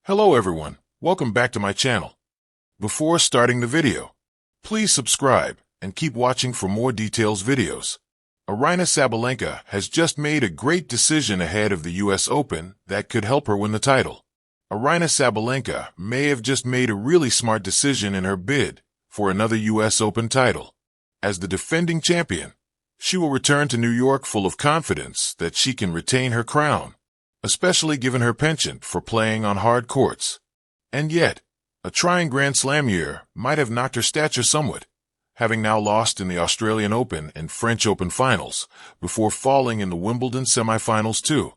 Hello everyone, welcome back to my channel. Before starting the video, please subscribe and keep watching for more details videos. Aryna Sabalenka has just made a great decision ahead of the US Open that could help her win the title. Aryna Sabalenka may have just made a really smart decision in her bid for another US Open title. As the defending champion, she will return to New York full of confidence that she can retain her crown, especially given her penchant for playing on hard courts. And yet, a trying Grand Slam year might have knocked her stature somewhat, having now lost in the Australian Open and French Open finals, before falling in the Wimbledon semifinals too.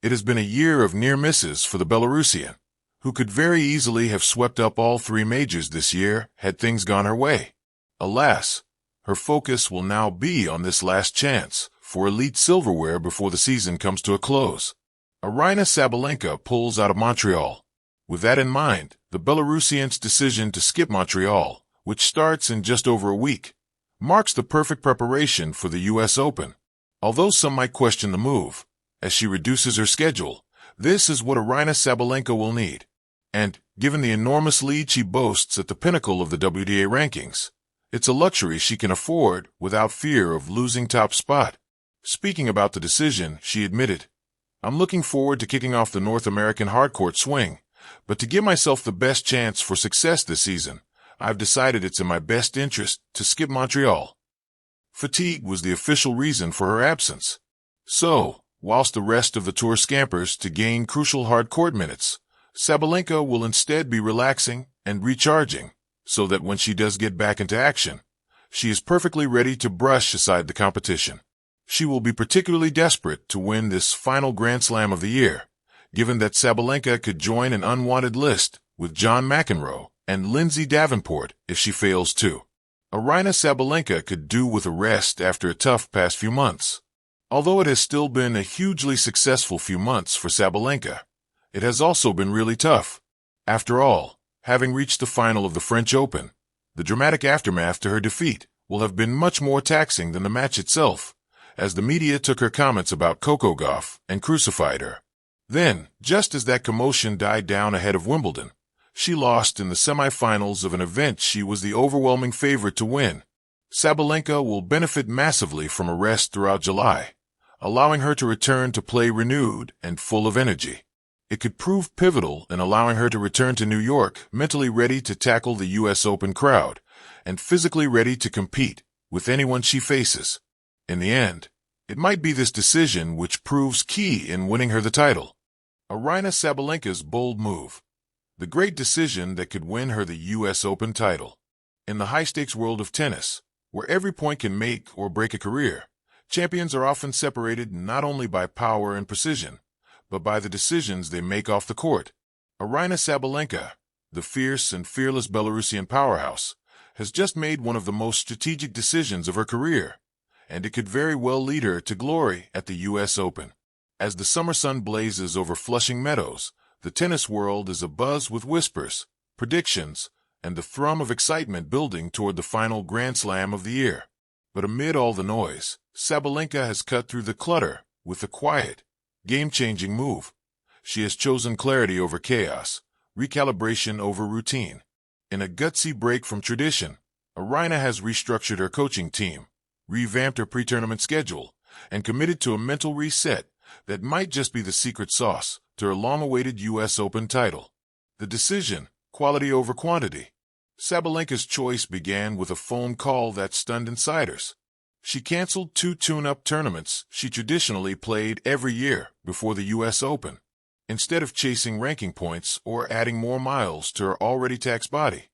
It has been a year of near misses for the Belarusian, who could very easily have swept up all three majors this year had things gone her way. Alas, her focus will now be on this last chance for elite silverware before the season comes to a close. Aryna Sabalenka pulls out of Montreal. With that in mind, the Belarusian's decision to skip Montreal, which starts in just over a week, marks the perfect preparation for the US Open. Although some might question the move, as she reduces her schedule, this is what Aryna Sabalenka will need. And, given the enormous lead she boasts at the pinnacle of the WTA rankings, it's a luxury she can afford without fear of losing top spot. Speaking about the decision, she admitted, "I'm looking forward to kicking off the North American hardcourt swing, but to give myself the best chance for success this season, I've decided it's in my best interest to skip Montreal." Fatigue was the official reason for her absence. So, whilst the rest of the tour scampers to gain crucial hardcourt minutes, Sabalenka will instead be relaxing and recharging, so that when she does get back into action, she is perfectly ready to brush aside the competition. She will be particularly desperate to win this final Grand Slam of the year, given that Sabalenka could join an unwanted list with John McEnroe and Lindsay Davenport if she fails to. Aryna Sabalenka could do with a rest after a tough past few months. Although it has still been a hugely successful few months for Sabalenka, it has also been really tough. After all, having reached the final of the French Open, the dramatic aftermath to her defeat will have been much more taxing than the match itself, as the media took her comments about Coco Gauff and crucified her. Then, just as that commotion died down ahead of Wimbledon, she lost in the semifinals of an event she was the overwhelming favorite to win. Sabalenka will benefit massively from a rest throughout July, allowing her to return to play renewed and full of energy. It could prove pivotal in allowing her to return to New York mentally ready to tackle the US Open crowd and physically ready to compete with anyone she faces. In the end, it might be this decision which proves key in winning her the title. Aryna Sabalenka's bold move, the great decision that could win her the US Open title. In the high-stakes world of tennis, where every point can make or break a career, champions are often separated not only by power and precision, but by the decisions they make off the court. Aryna Sabalenka, the fierce and fearless Belarusian powerhouse, has just made one of the most strategic decisions of her career, and it could very well lead her to glory at the US Open. As the summer sun blazes over Flushing Meadows, the tennis world is abuzz with whispers, predictions, and the thrum of excitement building toward the final Grand Slam of the year. But amid all the noise, Sabalenka has cut through the clutter with a quiet, game-changing move. She has chosen clarity over chaos, recalibration over routine. In a gutsy break from tradition, Aryna has restructured her coaching team, revamped her pre-tournament schedule, and committed to a mental reset that might just be the secret sauce to her long-awaited US Open title. The decision, quality over quantity. Sabalenka's choice began with a phone call that stunned insiders. She canceled 2 tune-up tournaments she traditionally played every year before the US Open. Instead of chasing ranking points or adding more miles to her already taxed body,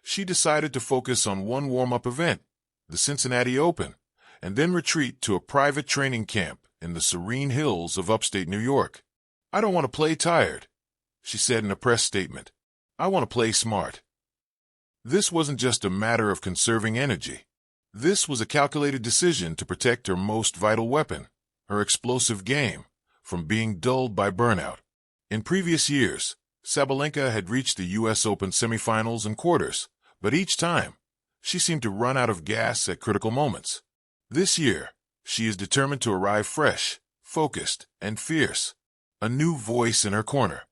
she decided to focus on one warm-up event, the Cincinnati Open, and then retreat to a private training camp in the serene hills of upstate New York. "I don't want to play tired," she said in a press statement. "I want to play smart." This wasn't just a matter of conserving energy. This was a calculated decision to protect her most vital weapon, her explosive game, from being dulled by burnout. In previous years, Sabalenka had reached the US Open semifinals and quarters, but each time, she seemed to run out of gas at critical moments. This year, she is determined to arrive fresh, focused, and fierce, a new voice in her corner.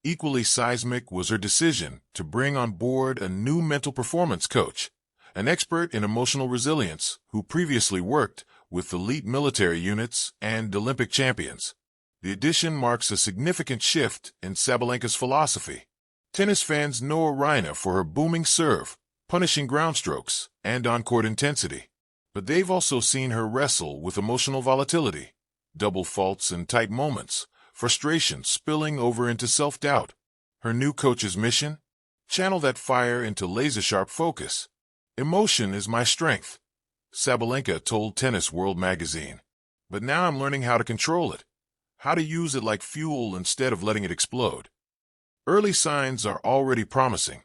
Equally seismic was her decision to bring on board a new mental performance coach, an expert in emotional resilience who previously worked with elite military units and Olympic champions. The addition marks a significant shift in Sabalenka's philosophy. Tennis fans know Aryna for her booming serve, punishing ground strokes, and on-court intensity. But they've also seen her wrestle with emotional volatility, double faults in tight moments, frustration spilling over into self-doubt. Her new coach's mission? Channel that fire into laser-sharp focus. "Emotion is my strength," Sabalenka told Tennis World magazine. "But now I'm learning how to control it, how to use it like fuel instead of letting it explode." Early signs are already promising.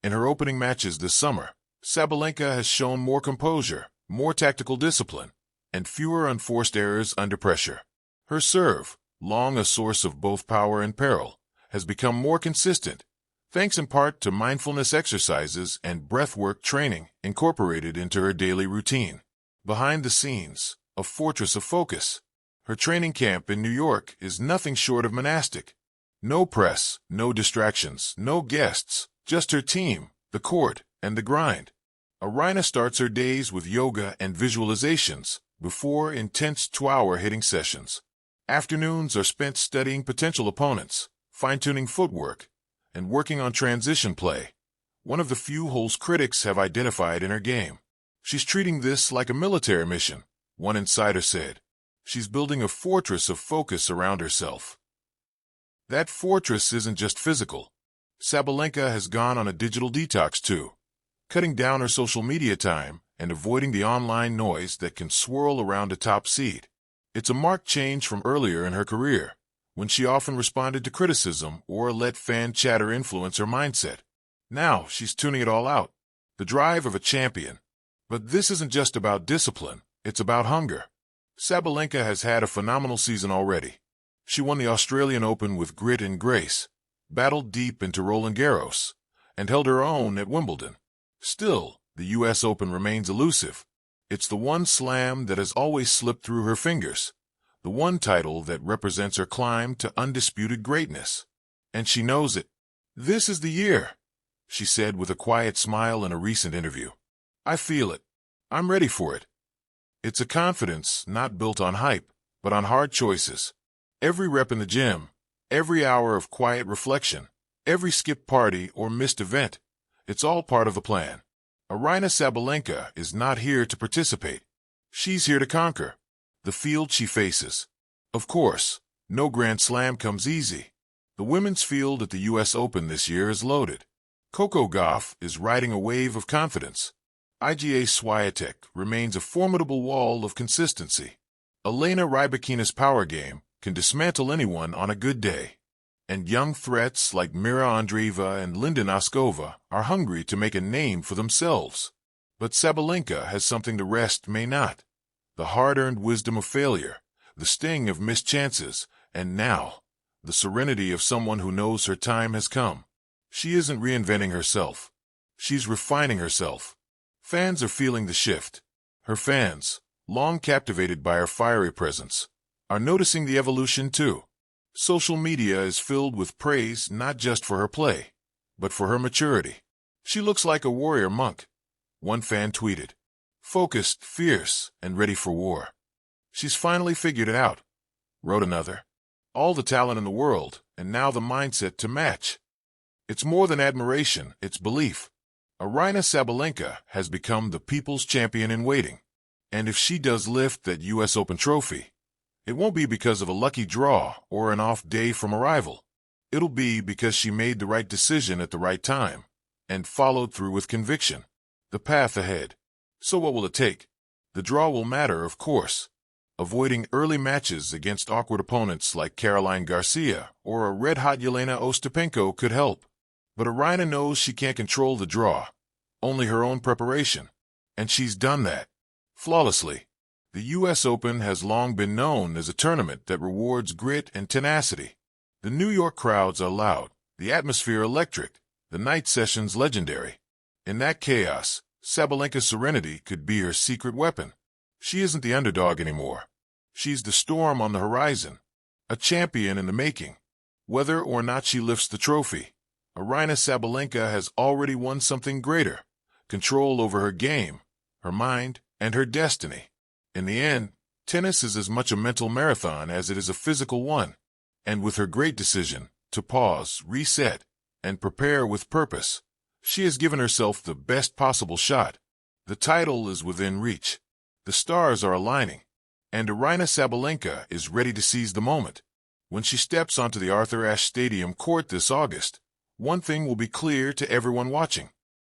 In her opening matches this summer, Sabalenka has shown more composure, more tactical discipline, and fewer unforced errors under pressure. Her serve, long a source of both power and peril, has become more consistent, thanks in part to mindfulness exercises and breathwork training incorporated into her daily routine. Behind the scenes, a fortress of focus. Her training camp in New York is nothing short of monastic. No press, no distractions, no guests, just her team, the court, and the grind. Aryna starts her days with yoga and visualizations before intense 2-hour hitting sessions. Afternoons are spent studying potential opponents, fine-tuning footwork, and working on transition play, one of the few holes critics have identified in her game. She's treating this like a military mission, one insider said. She's building a fortress of focus around herself. That fortress isn't just physical. Sabalenka has gone on a digital detox too, cutting down her social media time and avoiding the online noise that can swirl around a top seed. It's a marked change from earlier in her career, when she often responded to criticism or let fan chatter influence her mindset. Now she's tuning it all out, the drive of a champion. But this isn't just about discipline, it's about hunger. Sabalenka has had a phenomenal season already. She won the Australian Open with grit and grace, battled deep into Roland Garros, and held her own at Wimbledon. Still, the U.S. Open remains elusive. It's the one slam that has always slipped through her fingers, the one title that represents her climb to undisputed greatness. And she knows it. "This is the year," she said with a quiet smile in a recent interview. "I feel it. I'm ready for it." It's a confidence not built on hype, but on hard choices. Every rep in the gym, every hour of quiet reflection, every skipped party or missed event, it's all part of the plan. Aryna Sabalenka is not here to participate. She's here to conquer the field she faces. Of course, no Grand Slam comes easy. The women's field at the U.S. Open this year is loaded. Coco Gauff is riding a wave of confidence. Iga Swiatek remains a formidable wall of consistency. Elena Rybakina's power game can dismantle anyone on a good day. And young threats like Mira Andreeva and Linda Noskova are hungry to make a name for themselves. But Sabalenka has something the rest may not. The hard-earned wisdom of failure, the sting of missed chances, and now, the serenity of someone who knows her time has come. She isn't reinventing herself. She's refining herself. Fans are feeling the shift. Her fans, long captivated by her fiery presence, are noticing the evolution too. Social media is filled with praise not just for her play, but for her maturity. "She looks like a warrior monk," one fan tweeted. "Focused, fierce, and ready for war." "She's finally figured it out," wrote another. "All the talent in the world, and now the mindset to match." It's more than admiration, it's belief. Aryna Sabalenka has become the people's champion in waiting. And if she does lift that U.S. Open trophy, it won't be because of a lucky draw or an off day from a rival. It'll be because she made the right decision at the right time and followed through with conviction. The path ahead. So what will it take? The draw will matter, of course. Avoiding early matches against awkward opponents like Caroline Garcia or a red-hot Yelena Ostapenko could help. But Aryna knows she can't control the draw, only her own preparation. And she's done that flawlessly. The U.S. Open has long been known as a tournament that rewards grit and tenacity. The New York crowds are loud, the atmosphere electric, the night sessions legendary. In that chaos, Sabalenka's serenity could be her secret weapon. She isn't the underdog anymore. She's the storm on the horizon, a champion in the making. Whether or not she lifts the trophy, Aryna Sabalenka has already won something greater: control over her game, her mind, and her destiny. In the end, tennis is as much a mental marathon as it is a physical one. And with her great decision to pause, reset, and prepare with purpose, she has given herself the best possible shot. The title is within reach. The stars are aligning, and Aryna Sabalenka is ready to seize the moment. When she steps onto the Arthur Ashe Stadium court this August, one thing will be clear to everyone watching: